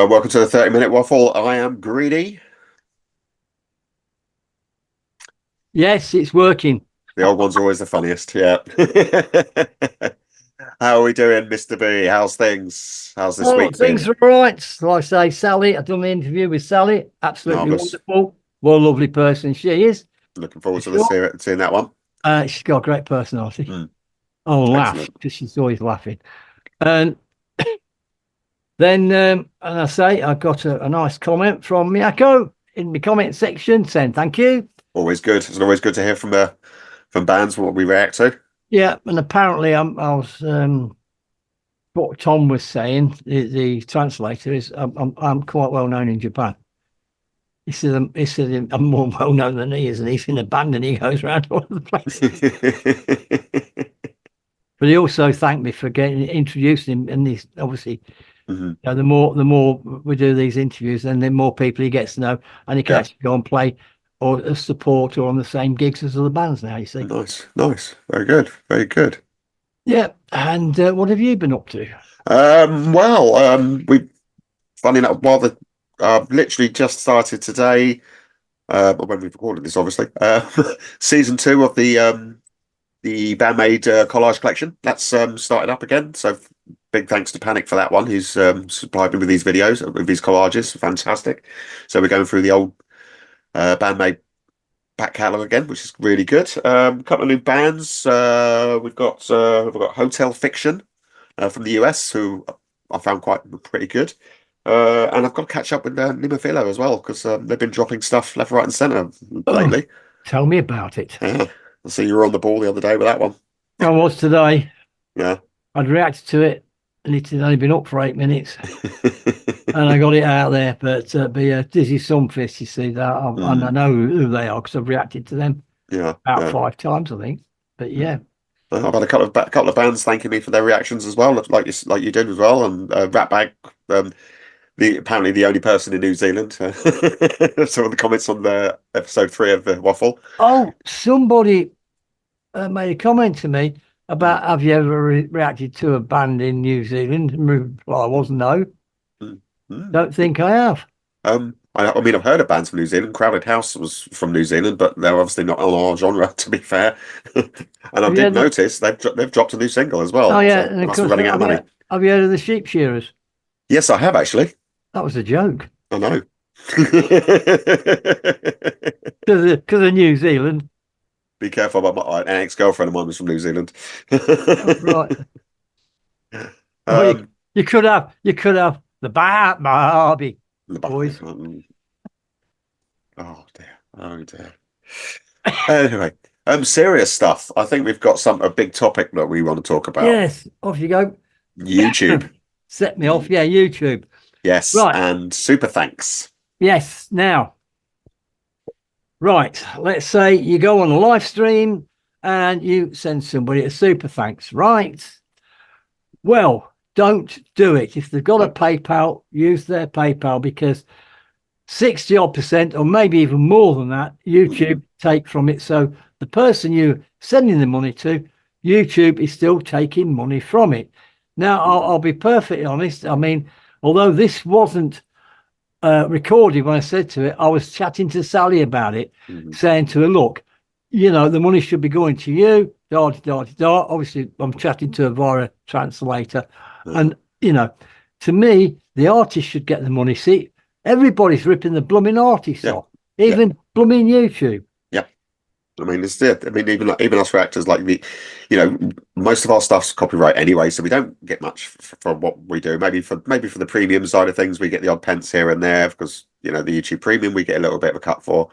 Welcome to the 30-minute waffle. I am Greedy. Yes, it's working. The old one's always the funniest. Yeah. How are we doing, Mr. B? How's things? How's this Oh, week things been? are all right. Like I say, Sally, I've done the interview with Sally. Absolutely Marvelous. wonderful. What a lovely person she is, Looking for forward to sure. seeing that one. She's got a great personality. Mm, Oh, laugh, excellent. because she's always laughing. And then I say, I got a nice comment from Miyako in the comment section saying thank you. Always good. It's always good to hear from bands what we react to. Yeah, and apparently I was what Tom was saying, the translator is I'm quite well known in Japan. He said I'm more well known than he is, and he's in a band and he goes around all the places. But he also thanked me for getting introduced him, and he's obviously, Mhm. the more we do these interviews, then the more people he gets to know, and he can Yeah. actually go and play or support or on the same gigs as other bands now. You see, Nice. Nice. Very good. Very good. yeah. And what have you been up to? We funny enough, while the literally just started today. When we've recorded this, obviously, season two of the Bandmade collage collection that's started up again. So big thanks to Panic for that one. He's supplied me with these videos with these collages, fantastic. So we're going through the old Bandmade back catalogue again, which is really good. A couple of new bands. We've got Hotel Fiction from the US, who I found quite pretty good. And I've got to catch up with Nimafilo as well because they've been dropping stuff left, right, and centre Oh, lately. tell me about it. Yeah, I see you were on the ball the other day with that one. I was today. Yeah. I'd reacted to it, and it had only been up for 8 minutes. And I got it out there. But yeah, Dizzy Sunfist, you see that, and I Mm, know who they are because I've reacted to them yeah, about yeah. 5 times, I think. But yeah, Mm. I've had a couple of bands thanking me for their reactions as well, like you did as well, and Ratbag, the apparently the only person in New Zealand. Some of the comments on the episode 3 of the Waffle. oh, somebody made a comment to me Mm, about have you ever reacted to a band in New Zealand? And my reply was no, mm, mm. don't think I have. I mean, I've heard of bands from New Zealand. Crowded House was from New Zealand, but they're obviously not on our genre, to be fair. And I Have you did heard? notice they've dropped a new single as Oh well, yeah, so and they of must be course, running out of money. have you heard of the Sheep Shearers? Yes, I have actually. That was a joke I know. because of New Zealand. Be careful about an ex-girlfriend of mine was from New Zealand. Oh, right. Well, Um, you could have the Barbie boys. oh dear, oh dear. Anyway, serious stuff. I think we've got a big topic that we want to talk about. Yes, off you go. YouTube. Set me off. Yeah, YouTube. Yes, Right. and super thanks. Yes. Now, right. Let's say you go on a live stream and you send somebody a super thanks. Right. Well, don't do it. If they've got a No. PayPal, use their PayPal because 60 odd percent, or maybe even more than that, Mm, YouTube take from it. So the person you're sending the money to, YouTube is still taking money from it. Now, I'll be perfectly honest. I mean, although this wasn't recorded when I said to it, I was chatting to Sally about it, mm, saying to her, look, the money should be going to you. Da, da, da, da. Obviously, I'm chatting to her via a translator. yeah, And, to me, the artist should get the money. See, everybody's ripping the blooming artists yeah, off, yeah, even blooming YouTube. yeah. I mean, it's it. I mean, even us reactors, like most of our stuff's copyright anyway, so we don't get much for what we do. Maybe for the premium side of things, we get the odd pence here and there because the YouTube Premium we get a little bit of a cut for.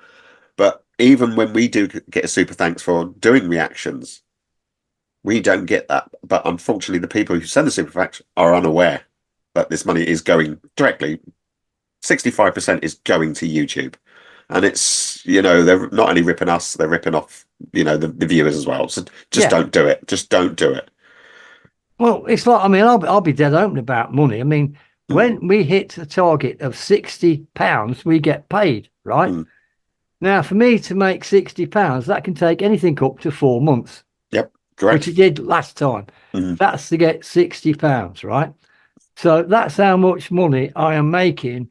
But even when we do get a super thanks for doing reactions, we don't get that. But unfortunately, the people who send the super thanks are unaware that this money is going directly. 65% is going to YouTube. And they're not only ripping us, they're ripping off, the viewers as well. So just Yeah. don't do it. Just don't do it. Well, it's like, I mean, I'll be dead open about money. I mean, Mm, when we hit a target of £60, we get paid, right? mm. Now, for me to make £60, that can take anything up to 4 months, Yep, which correct. it did last time. Mm, That's to get £60, right? So that's how much money I am making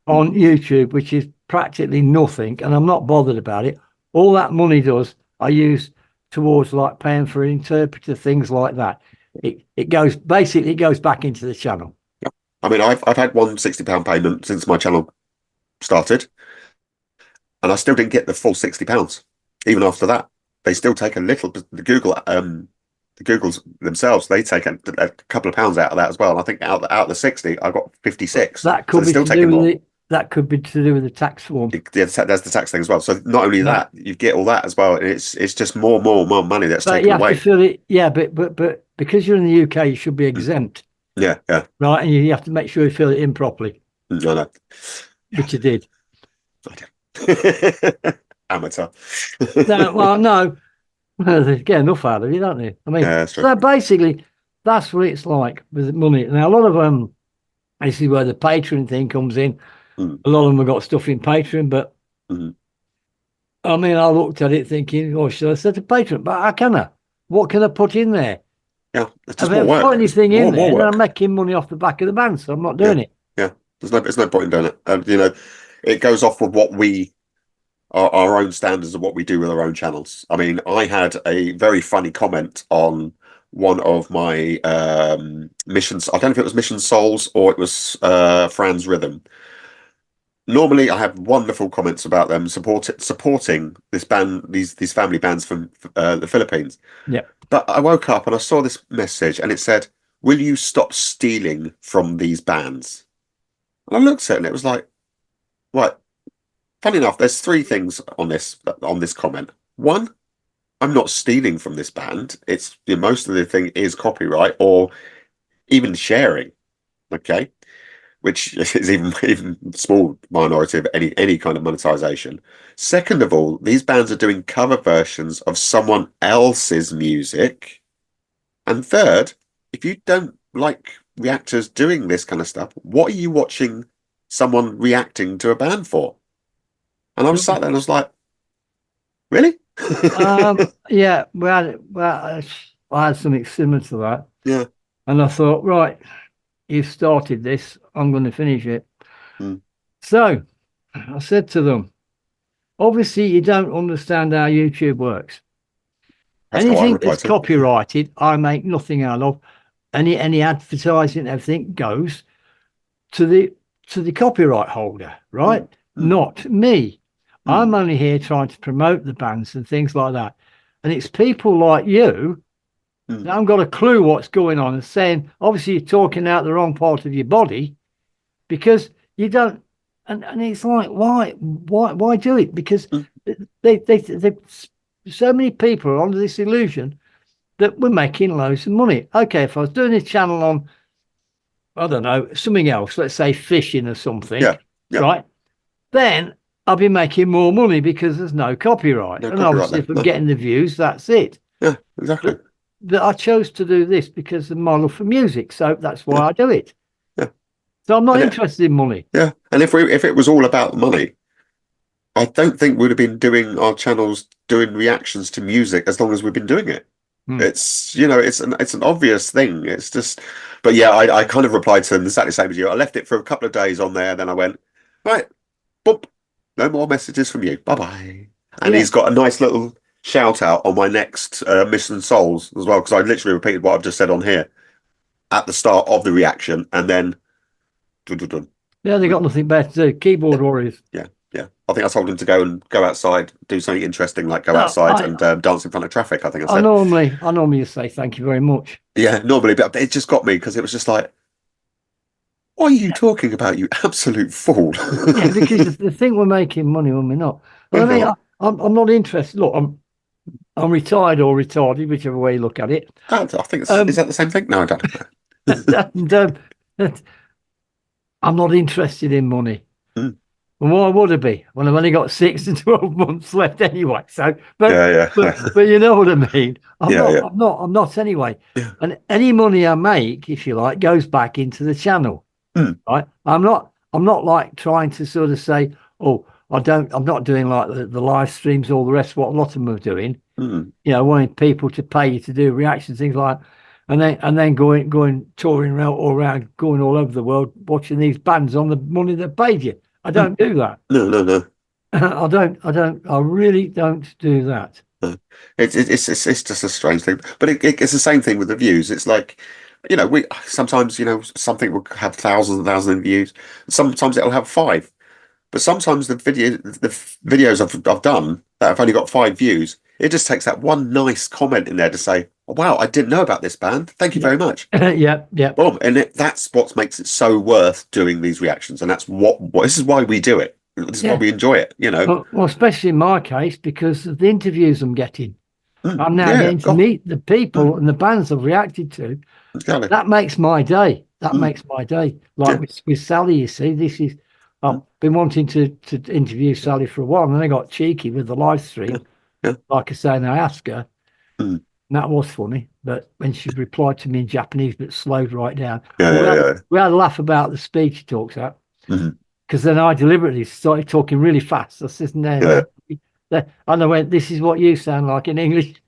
on YouTube, which is practically nothing, and I'm not bothered about it. All that money does, I use towards like paying for an interpreter, things like that. It goes basically, it goes back into the channel. I mean, I've had one £60 payment since my channel started, and I still didn't get the full £60. Even after that, they still take a little. The Googles themselves, they take a couple of pounds out of that as well. And I think out of the 60, I got 56. That So could they're be still to do taking with more. the that could be to do with the tax form. Yeah, there's the tax thing as well. So not only Yeah. that, you get all that as well. It's just more money that's But you taken have to away. fill it, yeah, but because you're in the UK, you should be Mm. exempt, Yeah. right? And you have to make sure you fill it in properly, I know. which you did. I do. Amateur. No, well, no, they get enough out of you, don't they? I mean, Yeah, that's true. so basically, that's what it's like with money. Now, a lot of this is where the Patreon thing comes in. Mm, A lot of them have got stuff in Patreon, but mm. I mean, I looked at it thinking, oh, should I set a Patreon? But how can I? What can I put in there? Yeah, it's If just I more put work. It's anything in more there, then I'm work. making money off the back of the band, so I'm not Yeah, doing it. yeah. There's no point in doing it. It goes off with what we our own standards of what we do with our own channels. I mean, I had a very funny comment on one of my missions. I don't know if it was Mission Souls or it was Fran's Rhythm. Normally, I have wonderful comments about them supporting this band, these family bands from the Philippines. Yeah. But I woke up and I saw this message, and it said, "Will you stop stealing from these bands?" And I looked at it, and it was like, right. Funny enough, there's three things on this comment. One, I'm not stealing from this band. It's most of the thing is copyright or even sharing. Okay, which is even small minority of any kind of monetization. Second of all, these bands are doing cover versions of someone else's music. And third, if you don't like reactors doing this kind of stuff, what are you watching someone reacting to a band for? And I was sat there and I was like, really? Yeah, I had something similar to that. Yeah. And I thought, right, you've started this, I'm going to finish it. Mm. So I said to them, obviously, you don't understand how YouTube works. That's how I Anything reply that's to. copyrighted, I make nothing out of. Any advertising, everything goes to the copyright holder, right? Mm. Mm. Not me. I'm Mm. only here trying to promote the bands and things like that. And it's people like you that Mm. haven't got a clue what's going on and saying, obviously, you're talking out the wrong part of your body because you don't. And it's like, why do it? Because Mm. they so many people are under this illusion that we're making loads of money. Okay, if I was doing a channel on, I don't know, something else, let's say fishing or something, Yeah. Yeah. right? Then I'll be making more money because there's no copyright. No And copyright obviously, there. if I'm No. getting the views, that's it. Yeah. Exactly. But I chose to do this because of my love for music. So that's Yeah. why I do it. Yeah. So I'm not And it, interested in money. yeah. And if it was all about money, I don't think we'd have been doing our channels doing reactions to music as long as we've been doing it. Hmm. It's an obvious thing. It's just, but yeah, I kind of replied to him exactly the same as you. I left it for a couple of days on there, then I went, right, boop, no more messages from you. Bye bye. And Yeah. he's got a nice little shout out on my next Mission Souls as well, because I literally repeated what I've just said on here at the start of the reaction, and then dun, dun, dun. Yeah, they got nothing better to do. Keyboard warriors. Yeah, yeah. I think I told him to go outside, do something interesting, like go No, outside and dance in front of traffic. I think I I said, normally say thank you very much. yeah, normally, but it just got me because it was just like, what are you talking about, you absolute fool? Yeah, because they think we're making money when we're not. But We're I mean, not. I'm not interested. Look, I'm retired or retarded, whichever way you look at it. I think is Um, that the same thing? No, I don't know. and, I'm not interested in money. Mm. And why would I be when I've only got 6 to 12 months left anyway? So, Yeah, but you know what I mean. yeah, yeah, I'm not anyway. yeah. And any money I make, if you like, goes back into the channel. Mm. Right? I'm not like trying to sort of say, oh, I'm not doing like the live streams, all the rest, what a lot of them are doing, Mm. wanting people to pay you to do reactions, things like that. and then going touring around all around, going all over the world, watching these bands on the money that paid you. I Mm. don't do that. No, no, no. I really don't do that. No. It's just a strange thing, but it's the same thing with the views. It's like, we sometimes, something will have thousands and thousands of views. Sometimes it'll have five, but sometimes the videos I've done that have only got 5 views, it just takes that one nice comment in there to say, oh, "Wow, I didn't know about this band. Thank you Yeah, very much." yeah, yeah, Boom, and that's what makes it so worth doing these reactions, and that's what this is why we do it. This is why yeah. we enjoy it. Well, especially in my case, because of the interviews I'm getting. I'm now Yeah, getting to God, meet the mm, people and the bands I've reacted to. exactly. That makes my day. That Mm, makes my day. Like yeah, with Sally, you see, this is I've mm, been wanting to interview Sally for a while, and then I got cheeky with the live yeah, stream. yeah, Like I say, and I asked her, mm, and that was funny. But when she replied to me in Japanese, but slowed right down, yeah, well, yeah, yeah. we had a laugh about the speed she talks at, Mhm. because then I deliberately started talking really fast. I said, no, Yeah. no. And I went, this is what you sound like in English.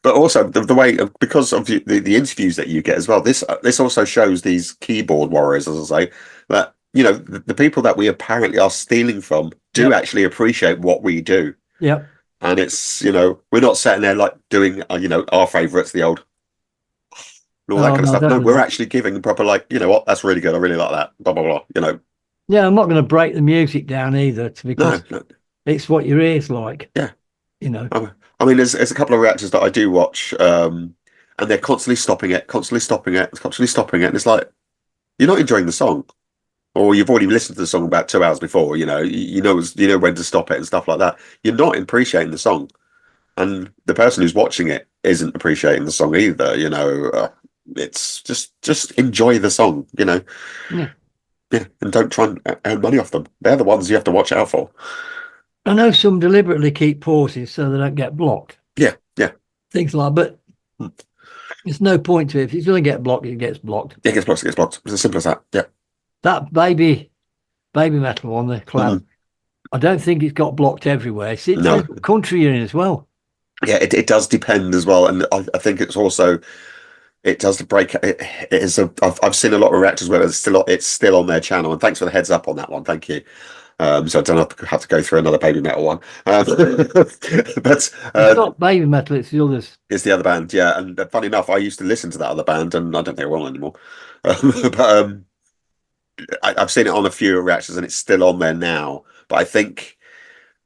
But also the way because of the interviews that you get as well. This also shows these keyboard warriors, as I say, that the people that we apparently are stealing from do Yep, actually appreciate what we do, yep. and it's we're not sitting there like doing our favourites, the old and all that Oh, kind of no, stuff. No, don't do we're that. actually giving proper like what, that's really good. I really like that. Blah blah blah. Yeah, I'm not going to break the music down either, No, because no, it's what your ears like, yeah. you know. I mean, there's a couple of reactors that I do watch, and they're constantly stopping it, constantly stopping it, constantly stopping it, and it's like you're not enjoying the song, or you've already listened to the song about 2 hours before. You know when to stop it and stuff like that. You're not appreciating the song, and the person who's watching it isn't appreciating the song either. It's just enjoy the song, Yeah. yeah, and don't try and earn money off them. They're the ones you have to watch out for. I know some deliberately keep pausing so they don't get blocked, Yeah, yeah. things like but Mm. there's no point to it. If it's going to get blocked, it gets blocked. It gets blocked. It gets blocked. It's as simple as that. Yeah. That baby metal on the collab, Mm. I don't think it's got blocked everywhere. See, it No, depends what country you're in as well. yeah, it does depend as well, and I think it's also it does break. It is I've seen a lot of reactors where it's still on their channel, and thanks for the heads up on that one. Thank you. So I don't have to go through another baby metal one, but It's not baby metal, it's the others. it's the other band, yeah. And funny enough, I used to listen to that other band, and I don't think they're on anymore. But I've seen it on a few reactors, and it's still on there now. But I think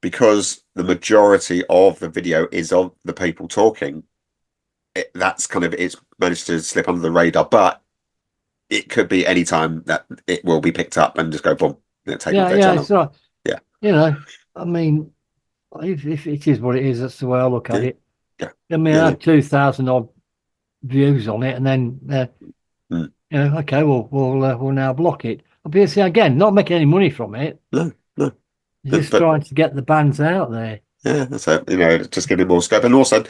because the majority of the video is of the people talking, that's kind of it's managed to slip under the radar. But it could be any time that it will be picked up and just go boom, taken off Yeah, their yeah, it's channel. right. Yeah, You know, I mean, if it is what it is, that's the way I look at yeah, it. yeah, I mean, yeah. I No. had 2,000 odd views on it, and then Mm. okay, we'll now block it. Obviously, again, not making any money from it. No, no. Just But trying to get the bands out there. yeah, that's it. Just giving it more scope. And also,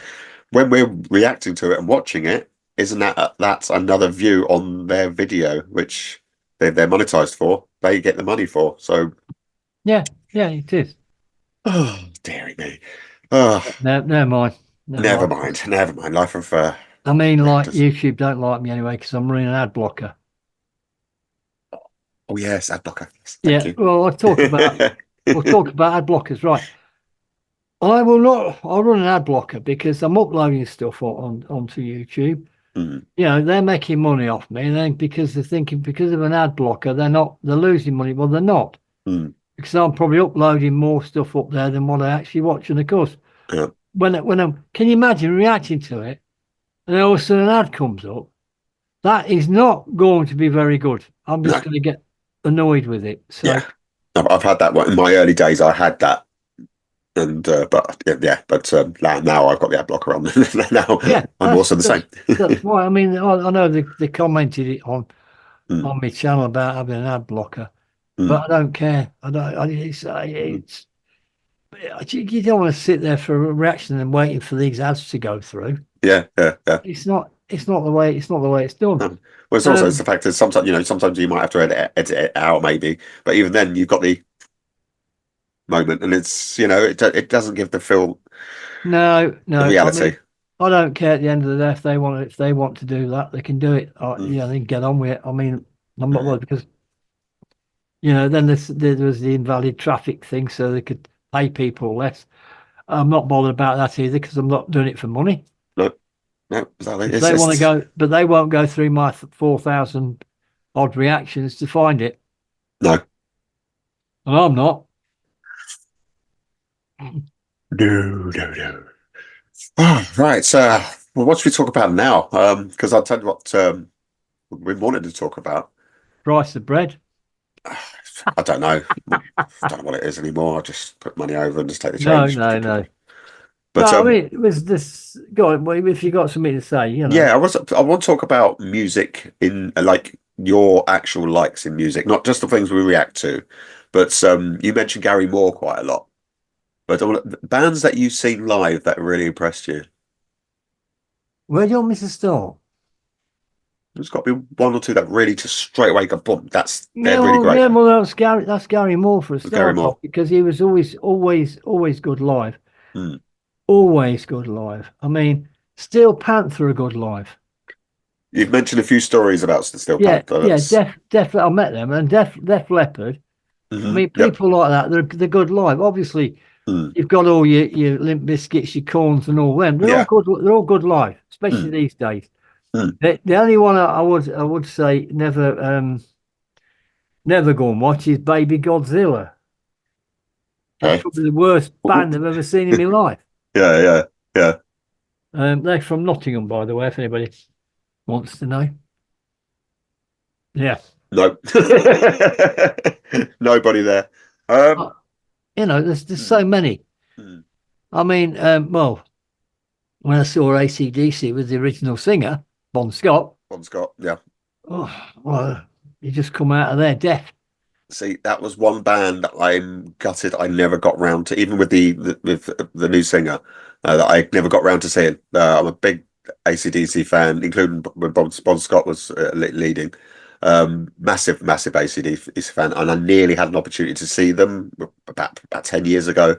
when we're reacting to it and watching it, isn't that's another view on their video, which they're monetized for. They get the money for. So, Yeah, yeah, it is. oh, dearie me. Oh, No, never mind. Never never mind. mind. Never mind. Life of I mean, like reactors. YouTube don't like me anyway because I'm running an ad blocker. Oh yes, ad blocker. Yes, thank Yeah, you. well, we'll talk about ad blockers, right? I will not. I'll run an ad blocker because I'm uploading stuff onto YouTube. Mm, They're making money off me, and then because they're thinking because of an ad blocker, they're losing money. Well, they're not, mm, because I'm probably uploading more stuff up there than what I actually watch. And of course, yeah. when I'm, can you imagine reacting to it, and then all of a sudden an ad comes up? That is not going to be very good. I'm just No, going to get annoyed with it. So yeah. I've had that one in my early days. I had that, and but yeah, but now I've got the ad blocker on. Now yeah, I'm also the same. that's why. I mean, I know they commented it Mm, on my channel about having an ad blocker, mm, but I don't care. I don't. mm. You don't want to sit there for a reaction and waiting for these ads to go through. Yeah, yeah, yeah. It's not the way. It's not the way it's done. Well, it's the Um, fact that sometimes you might have to edit it out maybe, but even then you've got the moment, and it doesn't give the film no, the no. I mean, reality. I don't care at the end of the day if they want to do that, they can do it. Mm. Yeah, they can get on with it. I mean, I'm not worried because then there was the invalid traffic thing, so they could pay people less. I'm not bothered about that either because I'm not doing it for money. No, no, exactly. If It's they want to just go, but they won't go through my 4,000 odd reactions to find it, no, and I'm not. no, no, no. Ah, right. So, well, what should we talk about now? Because I'll tell you what we wanted to talk about. Price of bread. I don't know. I don't know what it is anymore. I just put money over and just take the No, change. no, no. But No, I mean, it was this. Go on, well, if you got something to say, yeah, I want to talk about music in like your actual likes in music, not just the things we react to. But you mentioned Gary Moore quite a lot. But bands that you've seen live that really impressed you. where do you want me to start? There's got to be one or two that really just straight away go boom. They're really great. Yeah, well, that's Gary Moore for a Gary start off Moore. because he was always good live. Mm. Always good live. I mean, Steel Panther are good live. You've mentioned a few stories about Steel Yeah, Panther. yeah, That's Def. I met them and Def Leppard. I mean, yep. people like that, they're good live. Obviously, Mm. you've got all your Limp Biscuits, your Corns, and all them. They're all Yeah. good. They're all good live, especially Mm. these days. Mm. The only one I would say never go and watch is Baby Godzilla. They're Okay. probably the worst band I've ever seen in my life. Yeah, yeah, yeah. They're from Nottingham, by the way, if anybody wants to know. Yeah. No. Nobody there. Um, Uh, there's mm, so many. mm. I mean, well, when I saw AC/DC with the original singer, Bon Scott, Bon Scott, yeah. well, you just come out of there deaf. See, that was one band that I'm gutted I never got round to, even with the new singer, that I never got round to seeing. I'm a big AC/DC fan, including when Bon Scott was leading. Massive AC/DC fan, and I nearly had an opportunity to see them about 10 years ago.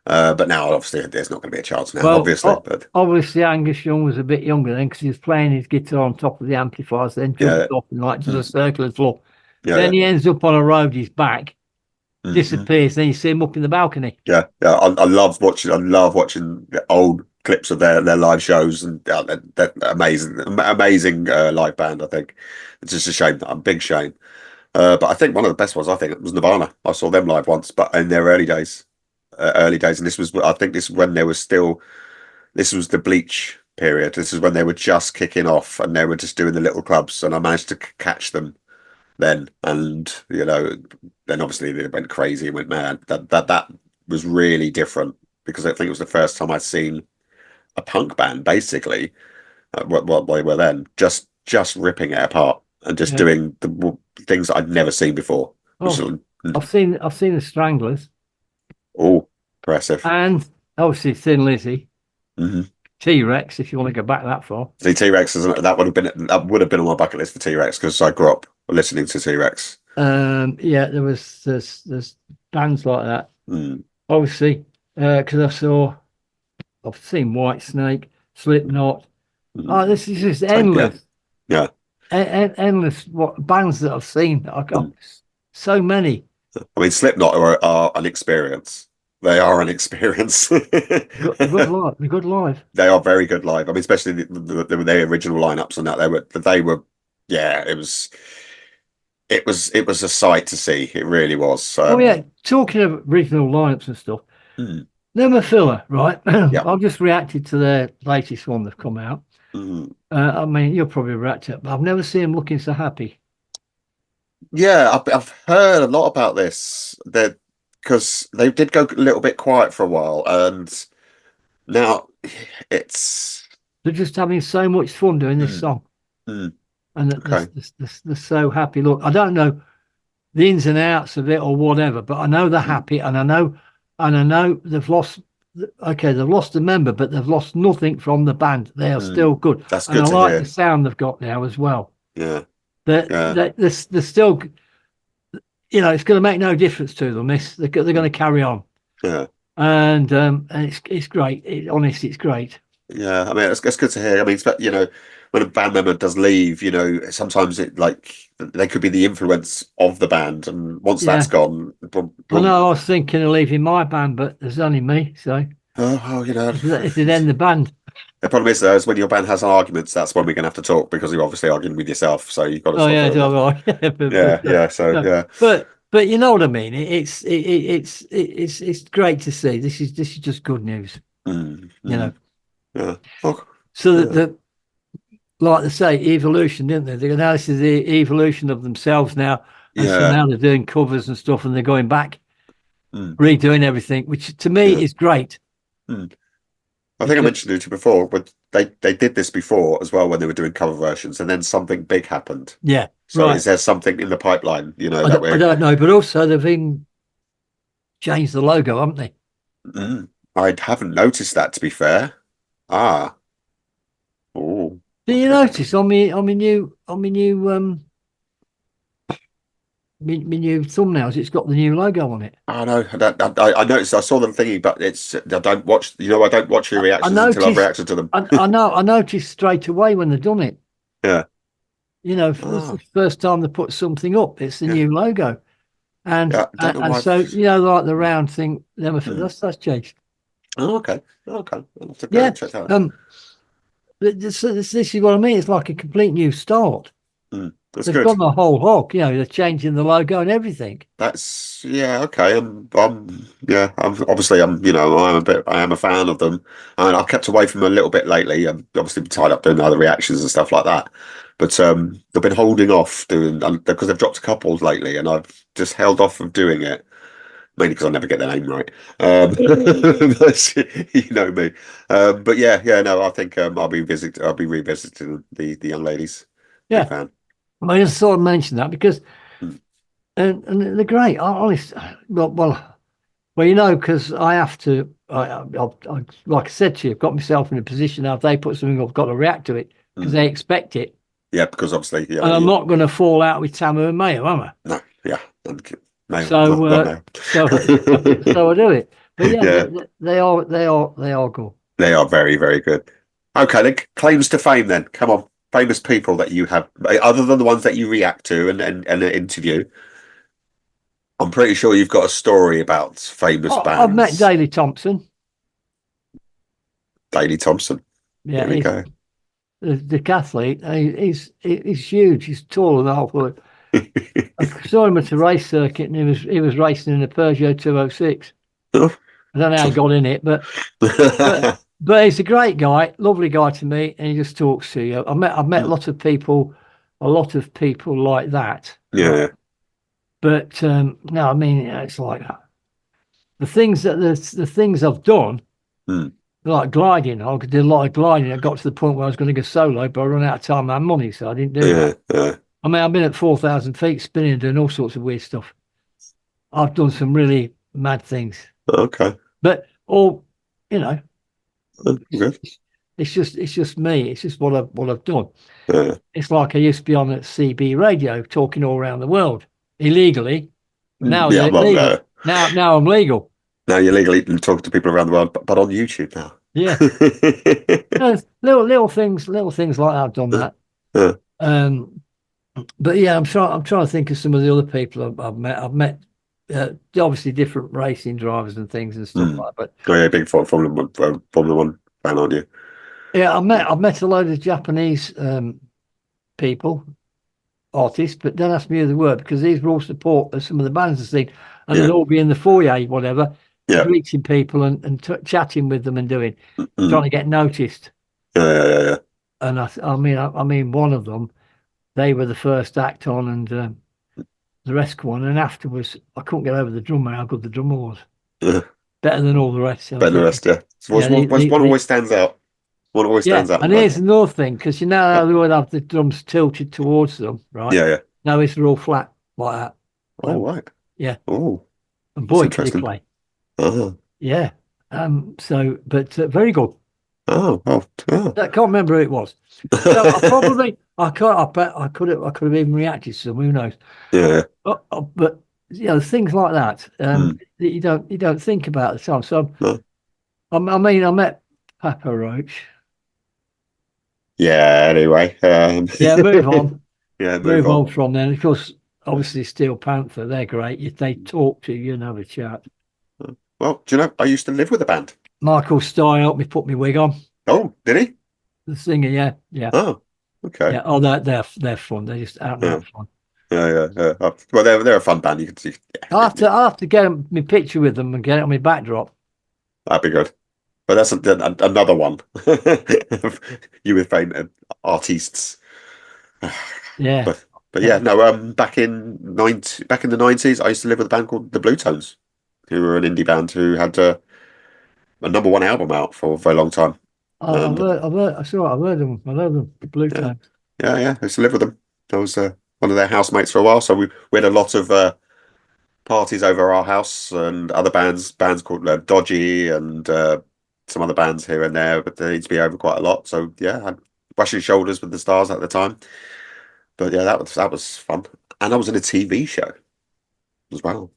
But now, obviously, there's not going to be a chance now, Well, obviously. But obviously Angus Young was a bit younger then because he was playing his guitar on top of the amplifiers, then yeah, jumped off and like does a mm, circle of floor. yeah, Then yeah. he ends up on a road, he's back, Mhm. disappears, then you see him up in the balcony. Yeah, yeah. I love watching the old clips of their live shows, and they're amazing live band. I think it's just a shame, a big shame. But I think one of the best ones, I think, it was Nirvana. I saw them live once, but in their early days, and I think this is when they were still. This was the Bleach period. This is when they were just kicking off, and they were just doing the little clubs, and I managed to catch them then, and then obviously they went crazy and went mad. That was really different because I think it was the first time I'd seen a punk band basically what they were then, just ripping it apart and just Yeah. doing the things that I'd never seen before, which Oh, is I've seen the Stranglers all impressive. and obviously Thin Lizzy, Mm-hmm. T-Rex, if you want to go back that far. The T-Rex that would have been on my bucket list for T-Rex because I grew up listening to T-Rex. Yeah, there's bands like that. Mm, Obviously, because I've seen White Snake, Slipknot. Oh, mm. this is just Same, yeah, endless, yeah. endless what bands that I've seen. I got Mm. so many. I mean, Slipknot are an experience. They are an experience. Good live, good live. They are very good live. I mean, especially their original lineups and that they were, yeah, it was a sight to see. It really was. Oh yeah, talking of original lineups and stuff. Mm, Them a filler, right? yeah, I've just reacted to their latest one that's come out. mm. I mean, you'll probably react to it, but I've never seen them looking so happy. Yeah. I've heard a lot about this. That because they did go a little bit quiet for a while, and now it's They're just having so much fun doing this mm, song, mm, and okay. they're so happy. Look, I don't know the ins and outs of it or whatever, but I know they're Mm, happy, and I know they've lost. Okay, they've lost a member, but they've lost nothing from the band. They are mm. still good, That's and good I to like the hear. sound they've got now as well. Yeah, yeah, They're still, it's going to make no difference to them. They're going to carry on, yeah. and it's great. Honestly, it's great. Yeah, I mean, it's good to hear. I mean, when a band member does leave, sometimes it like they could be the influence of the band, and once that's Yeah. gone, I know I was thinking of leaving my band, but there's only me. So it'd end the band. the problem is though, is when your band has arguments, that's when we're gonna have to talk because you're obviously arguing with yourself. So you've got to Oh stop yeah, doing it's all that. right. Yeah, Yeah, yeah. So no, yeah. but you know what I mean. It's great to see. This is just good news. Mm, You know. mm, yeah. Oh, So that yeah. the like they say, evolution, didn't they? Now this is the evolution of themselves now, and so Yeah. now they're doing covers and stuff, and they're going back, Mm, redoing everything, which to me yeah. is great Mm. I think I because mentioned it to you before, but they did this before as well when they were doing cover versions, and then something big happened. yeah, So right. is there something in the pipeline, that I we're don't know, but also they've even changed the logo, haven't they? mm, I haven't noticed that to be fair. Ah, oh, Do you okay. notice on my new thumbnails? It's got the new logo on it. I know that I noticed I saw them thingy, but I don't watch. I don't watch your I reactions until I've noticed. reacted to them. I know. I noticed straight away when they've done it. Yeah. This is the Ah, first time they put something up. It's the yeah, new logo, and yeah. I don't and, know and why. so like the round thing. Hmm. That's changed. Oh, okay. Okay. I'll have to go Yeah. check that out. Um. This is what I mean. It's like a complete new start. That's They've good. gone the whole hog. They're changing the logo and everything. That's yeah, okay. Yeah, I am a fan of them. And I've kept away from them a little bit lately. I'm obviously been tied up doing other reactions and stuff like that. But they've been holding off doing because they've dropped a couple lately, and I've just held off of doing it mainly because I never get their name right. But, you know me. But yeah, yeah, no, I think I'll be revisiting the young ladies. Big Yeah. fan. I just sort of mentioned that because Mm. and they're great. Honest. Well, because I have to. Like I said to you, I've got myself in a position now. If they put something up, I've got to react to it because Mm. they expect it, Yeah, because obviously, and I'm not going to fall out with Tamu and Mayo, am I? no, yeah, no, So, God, no. so I do it. But yeah, Yeah, they are good. they are very, very good. Okay, then claims to fame. Then come on, famous people that you have, other than the ones that you react to and interview. I'm pretty sure you've got a story about famous I've met bands. Daley Thompson. Daley Thompson. Yeah, There we he's go. the athlete. He's huge. He's taller than half. I saw him at a race circuit, and he was racing in a Peugeot 206. I don't know how he got in it, but but he's a great guy, lovely guy to meet, and he just talks to you. I've met a lot of people like that, right? Yeah. But no, I mean it's like the things I've done, Mm. like gliding. I did a lot of gliding. I got to the point where I was going to go solo, but I ran out of time and money, so I didn't do that. Yeah. Yeah. I mean, I've been at 4,000 feet spinning and doing all sorts of weird stuff. I've done some really mad things, Okay. but all you know, it's, Good. it's just me. It's just what I've done. Yeah. It's like I used to be on at CB radio talking all around the world illegally. Now Yeah. they're Well, legal. Now I'm legal. now you're legally talking to people around the world, but on YouTube now. Yeah. Little things like that, I've done that. Yeah. Um, but yeah, I'm trying to think of some of the other people I've met. I've met obviously different racing drivers and things and stuff Mm. like that. But Oh yeah, big Formula One fan, aren't you? yeah, I've met a load of Japanese people, artists, but don't ask me who they were because these were all support of some of the bands I've seen, and they'd Yeah. all be in the foyer, whatever, Yeah. greeting people and chatting with them and trying Mm. to get noticed. Yeah. And I mean, one of them, they were the first act on, and the rest come on, and afterwards, I couldn't get over the drummer, how good the drummer was, Yeah. better than all the rest. So I Better was than the thinking, rest, yeah. So yeah, one always stands out. One always yeah. stands out in And the band. here's another thing, because you know Yeah. how they would have the drums tilted towards them, right? Yeah. Now it's all flat like that. Oh, Um, right. yeah, Oh, and that's boy, can he interesting. play. Oh, Yeah. But very good. yeah. I can't remember who it was. So I can't. I bet I could have even reacted to them. Who knows? Yeah. But things like that Mm. that you don't think about at the time. So No. I mean, I met Papa Roach. Yeah. Anyway, Yeah, move on. yeah, move Move on on. from then. Of course, obviously Steel Panther, they're great. If they talk to you and have a chat. Well, do you know, I used to live with a band. Michael Stein helped me put my wig on. Oh, did he? The singer, yeah, yeah, Oh, okay. yeah. Oh, they're fun. They're just out and Yeah, out fun. yeah, yeah. Yeah. Well, they're a fun band. You can see. Yeah, I'll have to get my picture with them and get it on my backdrop. that'd be good. But that's another one. You with famed artists. Yeah. But Yeah. yeah, no. Back in the 90s, I used to live with a band called the Blue Tones, who were an indie band who had a number 1 album out for a very long time. And I saw it, I've heard them. I know them, the Blue yeah, Tones. yeah. I used to live with them. I was one of their housemates for a while, so we had a lot of parties over our house and other bands called Dodgy and some other bands here and there, but they need to be over quite a lot. So yeah, I had brushing shoulders with the stars at the time. But yeah, that was fun, and I was in a TV show as well.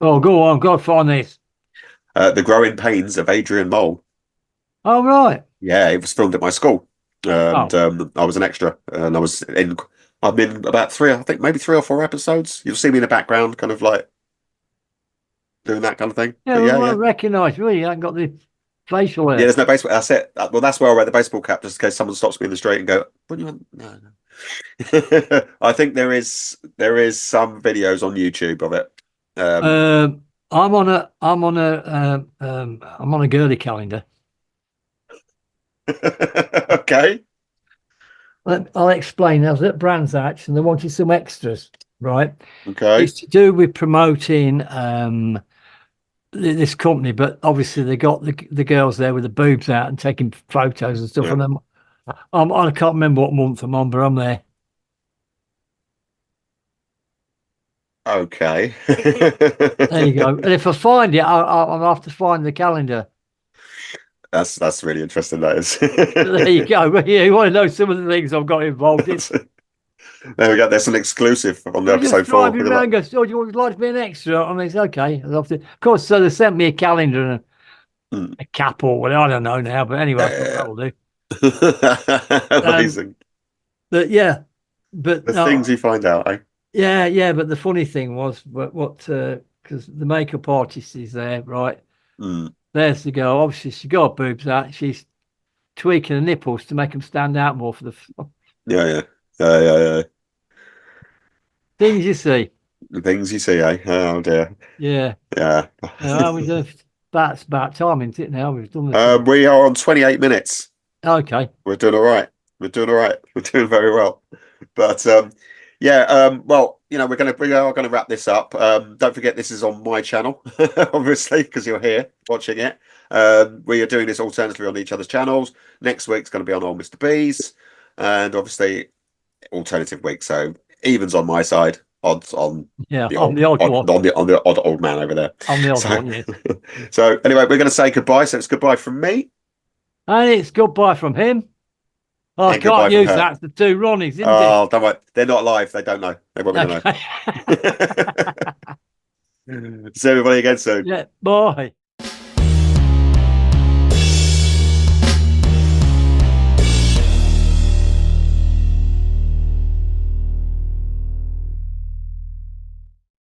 Oh, go on, God, find this. The Growing Pains of Adrian Mole. Oh, right. Yeah, it was filmed at my school, and Oh, I was an extra, and I was in. I've been about I think maybe 3 or 4 episodes. You'll see me in the background, kind of like doing that kind of thing. yeah, But we yeah, yeah. won't recognise me. I haven't got the facial Yeah, hair. there's no baseball. That's it. Well, that's where I wear the baseball cap, just in case someone stops me in the street and go, "What do you want?" No, no. I think there is some videos on YouTube of it. Um, I'm on a girly calendar. okay, I'll explain. I was at Brands Hatch and they wanted some extras, right? okay, It's to do with promoting this company, but obviously they got the girls there with the boobs out and taking photos and stuff. yeah, And I can't remember what month I'm on, but I'm there. okay. There you go. And if I find it, I'll have to find the calendar. That's really interesting. That is. There you go. Yeah, you want to know some of the things I've got involved in. There we go. There's an exclusive on the We're just episode 4. driving around and go, oh, do you want like to be an extra? And it's okay. Of course, so they sent me a calendar and Mm. a cap or whatever. I don't know now, but anyway, I thought Yeah. that'll do. Um, Amazing. but yeah, but The things no, you find out, eh? yeah. But the funny thing was, what because the makeup artist is there, right? Mm. There's the girl. Obviously, she got her boobs out. She's tweaking her nipples to make them stand out more for the Yeah, yeah. Yeah. things you see. The things you see, eh? Oh dear. Yeah. Yeah. We do. That's about time, isn't it? Now we've done the thing. We are on 28 minutes. Okay. We're doing all right. We're doing all right. We're doing very well. But yeah, well, we are gonna wrap this up. Don't forget this is on my channel, obviously, because you're here watching it. We are doing this alternatively on each other's channels. Next week's going to be on Old Mr. B's, and obviously alternative week. So evens on my side, odds on Yeah, the I'm old, the odd odd, one. on the odd old man over there. I'm the odd So, one, yes. so anyway, we're going to say goodbye. So it's goodbye from me And it's goodbye from him. Oh, I and goodbye can't from use her. that. It's the two Ronnies, isn't it? Oh, don't worry. They're not live. They don't know. They won't be Okay. know. See everybody again soon. Yeah, bye.